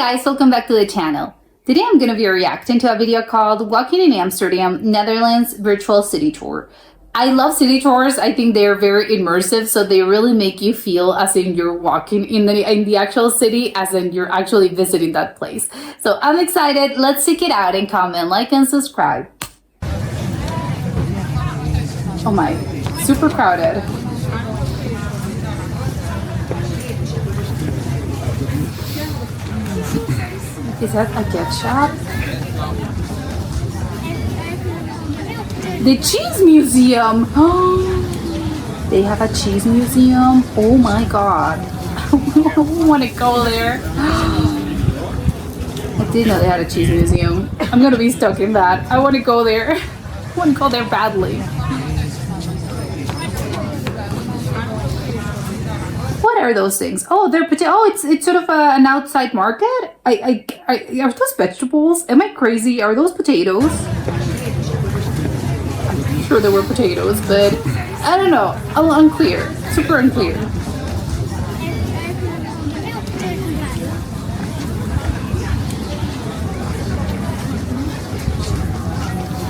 guys, welcome back to the channel. Today I'm going to be reacting to a video called Walking in Amsterdam, Netherlands Virtual City Tour. I love city tours. I think they're very immersive, so they really make you feel as in you're walking in the actual city, as in you're actually visiting that place. So I'm excited. Let's check it out and comment, like, and subscribe. Oh my, super crowded. Is that a gift shop? The cheese museum! Oh, they have a cheese museum? Oh my god. I want to go there. I didn't know they had a cheese museum. I'm gonna be stuck in that. I want to go there. I want to go there badly. What are those things? Oh, they're it's sort of an outside market. Are those vegetables? Am I crazy? Are those potatoes? I'm pretty sure they were potatoes, but I don't know. Unclear. Super unclear.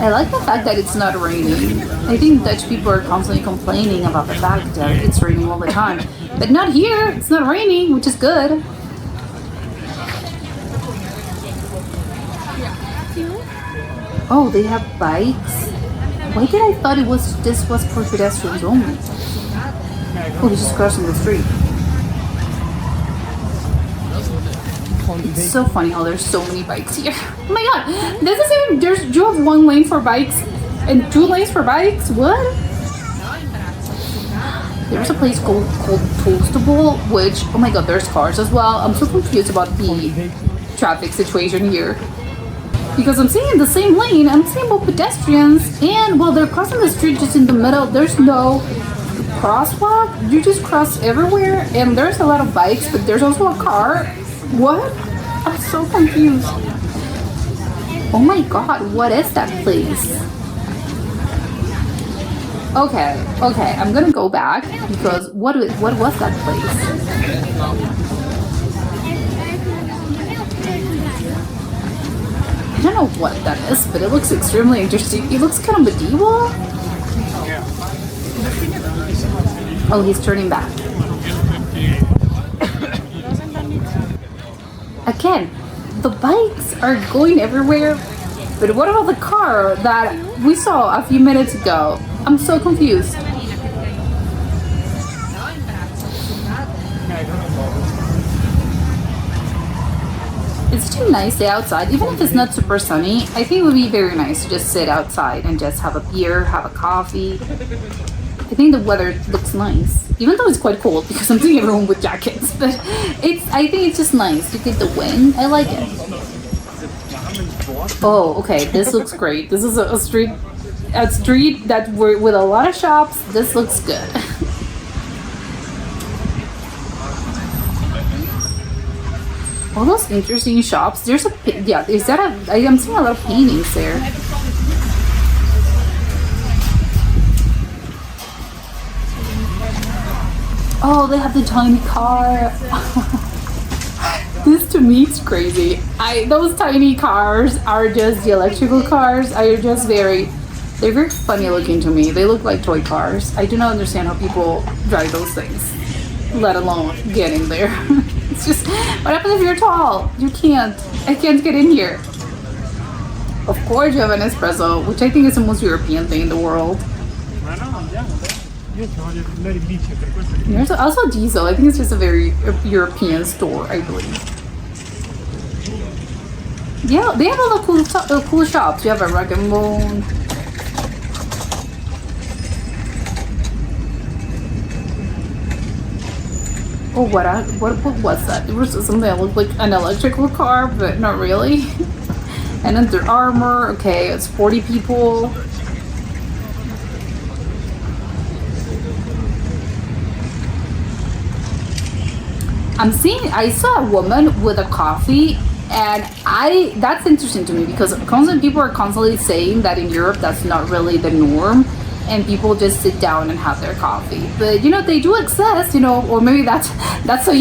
I like the fact that it's not raining. I think Dutch people are constantly complaining about the fact that it's raining all the time. But not here. It's not raining, which is good. Oh, they have bikes. Why did I thought this was for pedestrians only? Oh, he's just crossing the street. It's so funny how there's so many bikes here. Oh my god, this is even, you have one lane for bikes and 2 lanes for bikes? What? There's a place called Toastable, which, oh my god, there's cars as well. I'm so confused about the traffic situation here. Because I'm seeing the same lane, I'm seeing both pedestrians, and well, they're crossing the street just in the middle. There's no crosswalk. You just cross everywhere, and there's a lot of bikes, but there's also a car. What? I'm so confused. Oh my god, what is that place? Okay, I'm gonna go back because what was that place? I don't know what that is, but it looks extremely interesting. It looks kind of medieval. Oh, he's turning back. Again, the bikes are going everywhere, but what about the car that we saw a few minutes ago? I'm so confused. It's too nice to stay outside, even if it's not super sunny. I think it would be very nice to just sit outside and just have a beer, have a coffee. I think the weather looks nice, even though it's quite cold because I'm seeing everyone with jackets. But I think it's just nice to get the wind. I like it. Oh, okay, this looks great. This is a street that with a lot of shops. This looks good. All those interesting shops. There's a I'm seeing a lot of paintings there. Oh, they have the tiny car. This to me is crazy. Those tiny cars are just the electrical cars. They're very funny looking to me. They look like toy cars. I do not understand how people drive those things, let alone get in there. It's just, what happens if you're tall? I can't get in here. Of course you have an espresso, which I think is the most European thing in the world. There's also diesel. I think it's just a very European store, I believe. Yeah, they have a lot of cool shops. You have a Rag and Bone. Oh, what was that? There was something that looked like an electrical car, but not really. And Under Armour. Okay, it's 40 people. I saw a woman with a coffee, and that's interesting to me because people are constantly saying that in Europe that's not really the norm, and people just sit down and have their coffee. But they do exist, or maybe that's so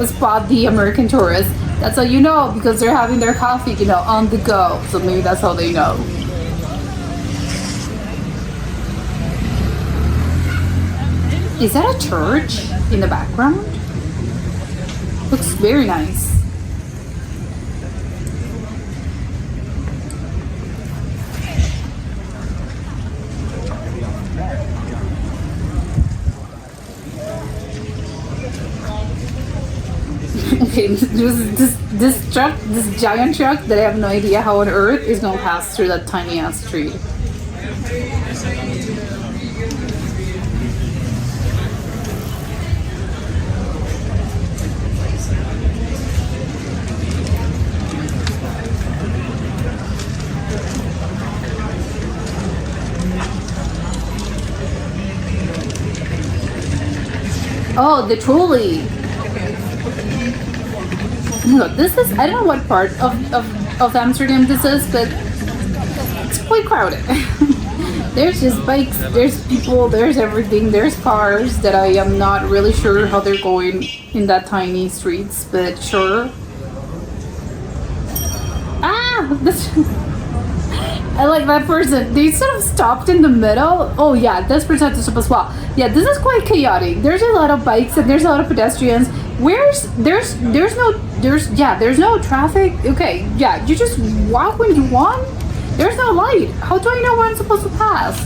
spot the American tourists. That's how you know, because they're having their coffee, on the go. So maybe that's how they know. Is that a church in the background? Looks very nice. Okay, this truck, this giant truck that I have no idea how on earth is gonna pass through that tiny ass street. Oh, the trolley. Oh my god, this is, I don't know what part of Amsterdam this is, but it's quite crowded. There's just bikes, there's people, there's everything, there's cars that I am not really sure how they're going in that tiny streets, but sure. Ah! This, I like that person. They sort of stopped in the middle. Oh yeah, this person had to stop as well. Yeah, this is quite chaotic. There's a lot of bikes and there's a lot of pedestrians. There's no traffic. Okay, yeah, you just walk when you want. There's no light. How do I know where I'm supposed to pass?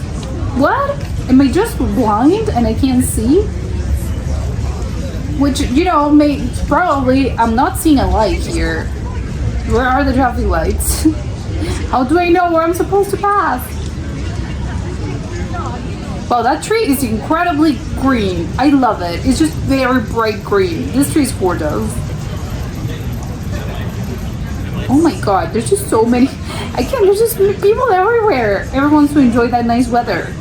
What? Am I just blind and I can't see? Which, probably, I'm not seeing a light here. Where are the traffic lights? How do I know where I'm supposed to pass? Wow, that tree is incredibly green. I love it. It's just very bright green. This tree is gorgeous. Oh my god, there's just so many. There's just people everywhere. Everyone wants to enjoy that nice weather.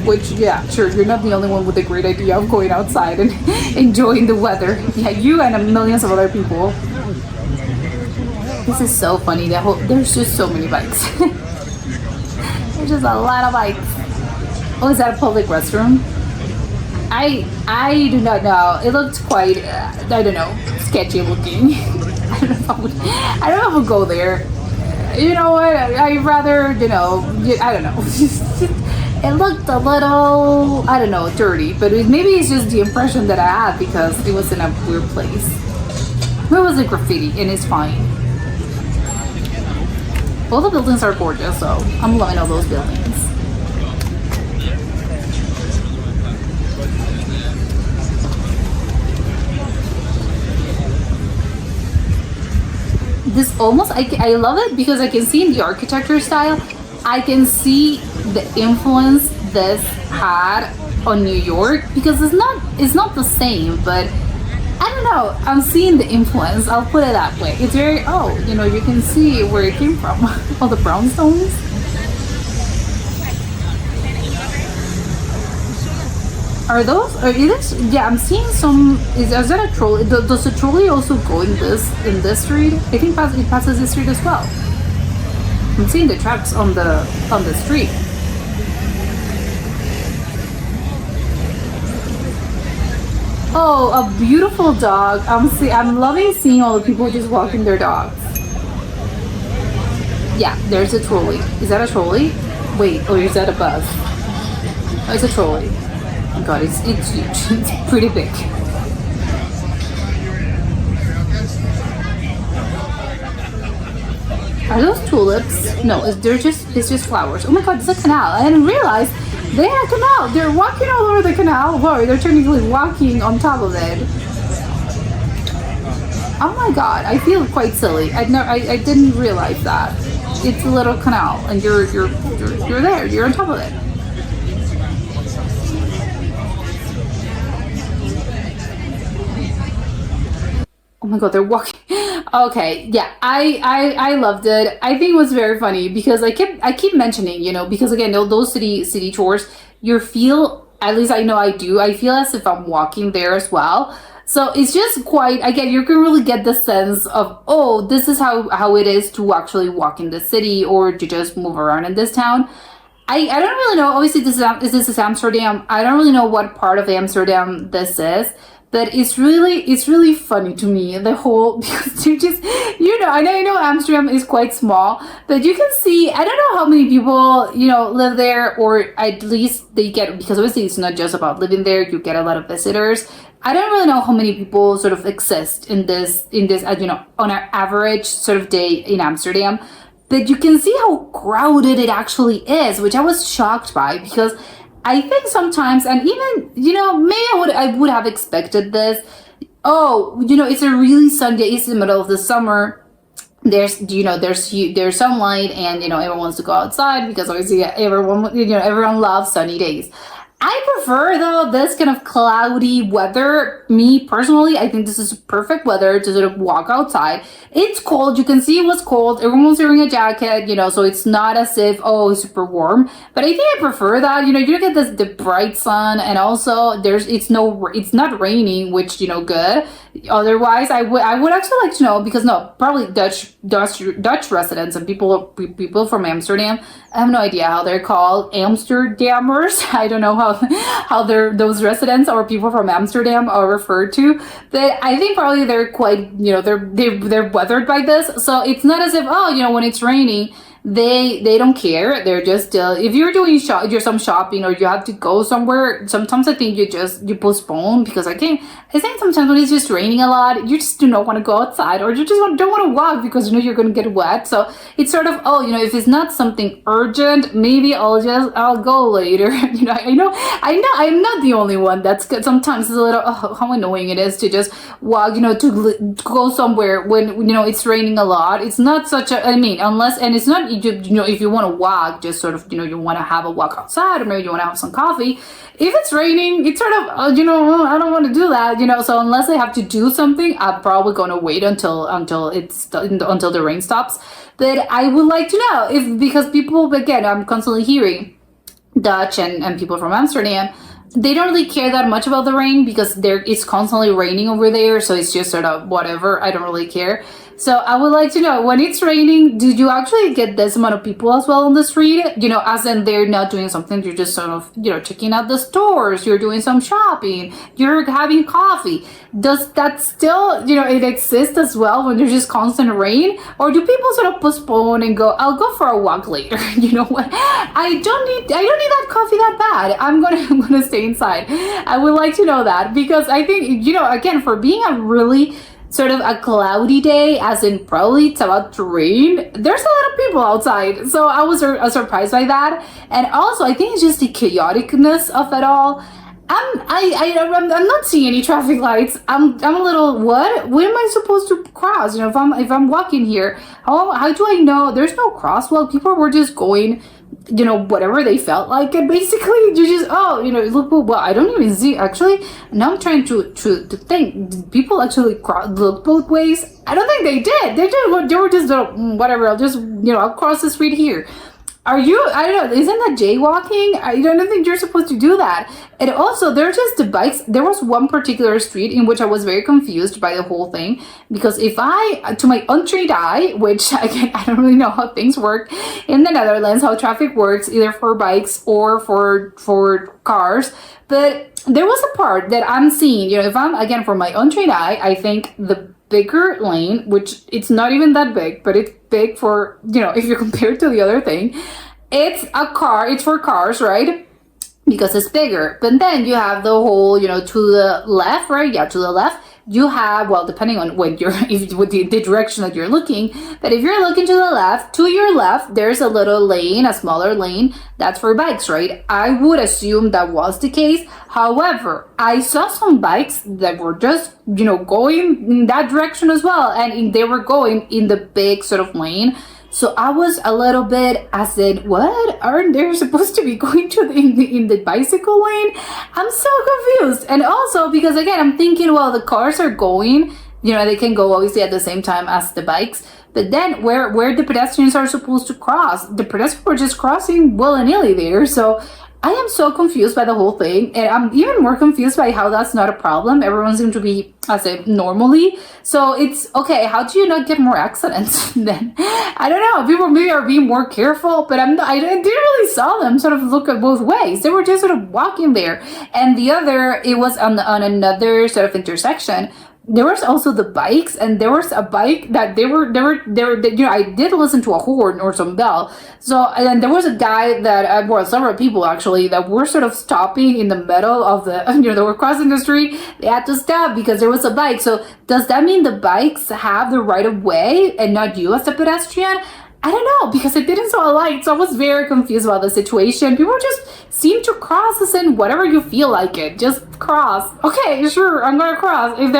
Which, yeah, sure, you're not the only one with a great idea of going outside and enjoying the weather. Yeah, you and millions of other people. This is so funny. There's just so many bikes. There's just a lot of bikes. Oh, is that a public restroom? I do not know. It looked quite, I don't know, sketchy looking. I don't know if I would go there. You know what? I'd rather, I don't know. It looked a little, I don't know, dirty. But maybe it's just the impression that I had because it was in a weird place. It was a graffiti and it's fine. All the buildings are gorgeous, so I'm loving all those buildings. This almost, I love it because I can see in the architecture style, I can see the influence this had on New York because it's not the same, but I don't know, I'm seeing the influence, I'll put it that way. It's very, you can see where it came from. All the brownstones. Are those, yeah, I'm seeing some, is that a trolley? Does the trolley also go in this street? I think it passes this street as well. I'm seeing the tracks on the street. Oh, a beautiful dog. I'm loving seeing all the people just walking their dogs. Yeah, there's a trolley. Is that a trolley? Wait, or is that a bus? Oh, it's a trolley. Oh god, it's huge. It's pretty big. Are those tulips? No, it's just flowers. Oh my god, it's a canal. I didn't realize they had a canal. They're walking all over the canal. Whoa, they're technically walking on top of it. Oh my god, I feel quite silly. I didn't realize that. It's a little canal, and you're there. You're on top of it. Oh my god, they're walking. Okay, yeah, I loved it. I think it was very funny because I keep mentioning, because again, those city tours, you feel, at least I know I do, I feel as if I'm walking there as well. So it's just quite, again, you can really get the sense of, oh, this is how it is to actually walk in the city or to just move around in this town. I don't really know. Obviously, this is Amsterdam. I don't really know what part of Amsterdam this is. But it's really funny to me, the whole, because you just, I know Amsterdam is quite small, but you can see, I don't know how many people, live there, or at least they get, because obviously it's not just about living there, you get a lot of visitors. I don't really know how many people sort of exist in this on an average sort of day in Amsterdam, but you can see how crowded it actually is, which I was shocked by, because I think sometimes, and even, maybe I would have expected this. Oh, it's a really sunny day. It's the middle of the summer. There's sunlight, and everyone wants to go outside because obviously everyone loves sunny days. I prefer, though, this kind of cloudy weather. Me personally, I think this is perfect weather to sort of walk outside. It's cold. You can see it was cold. Everyone was wearing a jacket, so it's not as if, oh, it's super warm. But I think I prefer that. You get the bright sun, and also it's not raining, which, good. Otherwise, I would actually like to know, because probably Dutch residents and people from Amsterdam. I have no idea how they're called, Amsterdammers. I don't know how those residents or people from Amsterdam are referred to. But I think probably they're quite, they're weathered by this. So it's not as if, when it's raining, they don't care. They're just if you're doing some shopping, or you have to go somewhere, sometimes I think you postpone, because I think sometimes when it's just raining a lot, you just do not want to go outside, or you just don't want to walk because you're going to get wet. So it's sort of, if it's not something urgent, maybe I'll go later. I know I'm not the only one that's good. Sometimes it's a little, how annoying it is to just walk, to go somewhere when it's raining a lot. It's not such a, and it's not, if you want to walk, just sort of, you want to have a walk outside, or maybe you want to have some coffee. If it's raining, it's sort of, I don't want to do that, so unless I have to do something, I'm probably going to wait until the rain stops. But I would like to know because people, again, I'm constantly hearing Dutch and people from Amsterdam, they don't really care that much about the rain, because it's constantly raining over there, so it's just sort of whatever. I don't really care. So I would like to know, when it's raining, do you actually get this amount of people as well on the street? As in they're not doing something, you're just sort of, checking out the stores, you're doing some shopping, you're having coffee. Does that still, it exist as well when there's just constant rain? Or do people sort of postpone and go, I'll go for a walk later? You know what? I don't need that coffee that bad. I'm gonna stay inside. I would like to know that, because I think, again, for being a really sort of a cloudy day, as in probably it's about to rain, there's a lot of people outside. So I was surprised by that. And also, I think it's just the chaoticness of it all. I'm not seeing any traffic lights. I'm a little, what am I supposed to cross? If I'm walking here, how do I know? There's no crosswalk. People were just going, whatever they felt like. And basically, you just, look, well, I don't even see, actually, now I'm trying to think, did people actually look both ways? I don't think they did. They were just, whatever, I'll cross the street here. I don't know, isn't that jaywalking? I don't think you're supposed to do that. And also, they're just the bikes. There was one particular street in which I was very confused by the whole thing, because to my untrained eye, which again, I don't really know how things work in the Netherlands, how traffic works, either for bikes or for cars, but there was a part that I'm seeing, if I'm, again, for my untrained eye, I think the bigger lane, which it's not even that big, but it's big for, if you compare it to the other thing, it's for cars, right? Because it's bigger. But then you have the whole, to the left, right? Yeah, to the left, you have, well, depending on with the direction that you're looking, but if you're looking to the left, to your left, there's a little lane, a smaller lane, that's for bikes, right? I would assume that was the case. However, I saw some bikes that were just, going in that direction as well, and they were going in the big sort of lane. So I was a little bit, I said, what? Aren't they supposed to be going in the bicycle lane? I'm so confused. And also because, again, I'm thinking, well, the cars are going, they can go obviously at the same time as the bikes. But then where the pedestrians are supposed to cross, the pedestrians were just crossing willy-nilly there. So I am so confused by the whole thing, and I'm even more confused by how that's not a problem. Everyone seems to be, I say, normally. So it's okay. How do you not get more accidents then? I don't know. People maybe are being more careful, but I didn't really saw them sort of look at both ways. They were just sort of walking there, and the other, it was on another sort of intersection. There was also the bikes, and there was a bike that they were I did listen to a horn or some bell. So, and there was a guy that well, several people actually that were sort of stopping in the middle of the they were crossing the street. They had to stop because there was a bike. So does that mean the bikes have the right of way and not you as a pedestrian? I don't know, because I didn't saw a light, so I was very confused about the situation. People just seem to cross us in whatever you feel like it. Just cross. Okay, sure, I'm gonna cross. If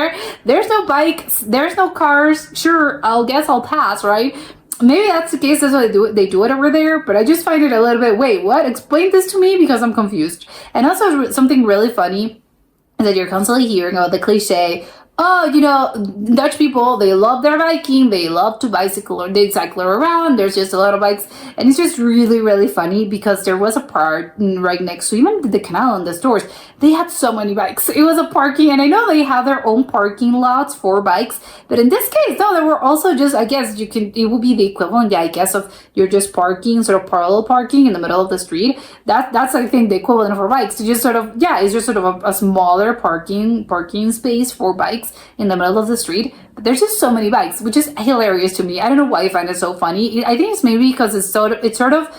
there's no bikes, there's no cars, sure, I'll pass, right? Maybe that's the case, that's why they do it over there, but I just find it a little bit, wait, what? Explain this to me, because I'm confused. And also something really funny that you're constantly hearing about the cliche, oh, Dutch people, they love their biking, they love to bicycle, or they cycle around, there's just a lot of bikes, and it's just really, really funny because there was a part right next to even the canal and the stores, they had so many bikes. It was a parking, and I know they have their own parking lots for bikes, but in this case, no, there were also just, I guess it would be the equivalent, yeah, I guess, of you're just parking, sort of parallel parking in the middle of the street. That's I think the equivalent for bikes, to just sort of, yeah, it's just sort of a smaller parking space for bikes in the middle of the street. But there's just so many bikes, which is hilarious to me. I don't know why I find it so funny. I think it's maybe because it's sort of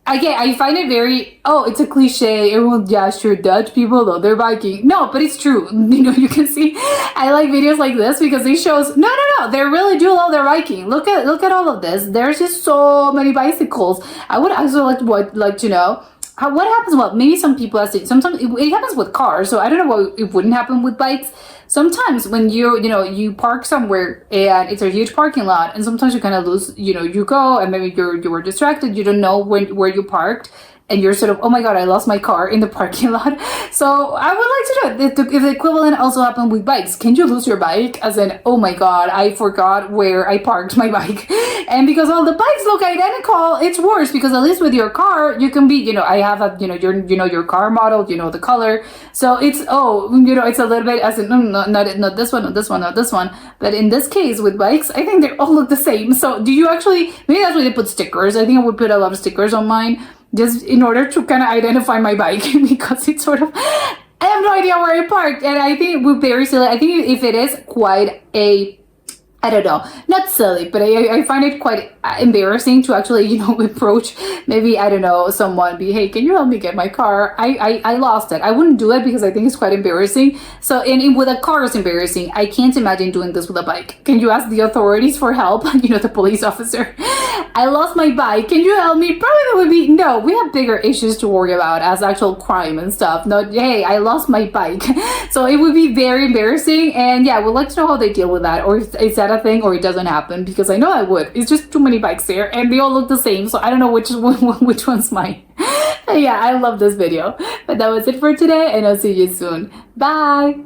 I find it very, it's a cliche. Everyone, yeah, sure, Dutch people though, they're biking. No, but it's true. You can see, I like videos like this because it shows, no, they really do love their biking. Look at all of this. There's just so many bicycles. I would also like to know, what happens? Well, maybe some people sometimes it happens with cars, so I don't know why it wouldn't happen with bikes. Sometimes when you park somewhere and it's a huge parking lot, and sometimes you kind of lose, you go and maybe you were distracted, you don't know where you parked, and you're sort of, oh my god, I lost my car in the parking lot. So I would like to know if the equivalent also happened with bikes. Can you lose your bike? As in, oh my god, I forgot where I parked my bike. And because all the bikes look identical, it's worse, because at least with your car, you can be, I have a, your car model, the color. So it's, it's a little bit as in, not this one, not this one, not this one. But in this case with bikes, I think they all look the same. So do you actually, maybe that's why they put stickers. I think I would put a lot of stickers on mine, just in order to kind of identify my bike, because it's sort of, I have no idea where I parked, and I think it would be very silly. I think if it is quite a, I don't know, not silly, but I find it quite embarrassing to actually, approach maybe, I don't know, someone, be, hey, can you help me get my car? I lost it. I wouldn't do it because I think it's quite embarrassing. So, with a car, it's embarrassing. I can't imagine doing this with a bike. Can you ask the authorities for help? The police officer. I lost my bike. Can you help me? Probably that would be, no, we have bigger issues to worry about as actual crime and stuff. Not, hey, I lost my bike. So it would be very embarrassing. And yeah, we'd like to know how they deal with that. Or is that a thing, or it doesn't happen? Because I know I would. It's just too many bikes there and they all look the same. So I don't know which one's mine. Yeah, I love this video. But that was it for today, and I'll see you soon. Bye.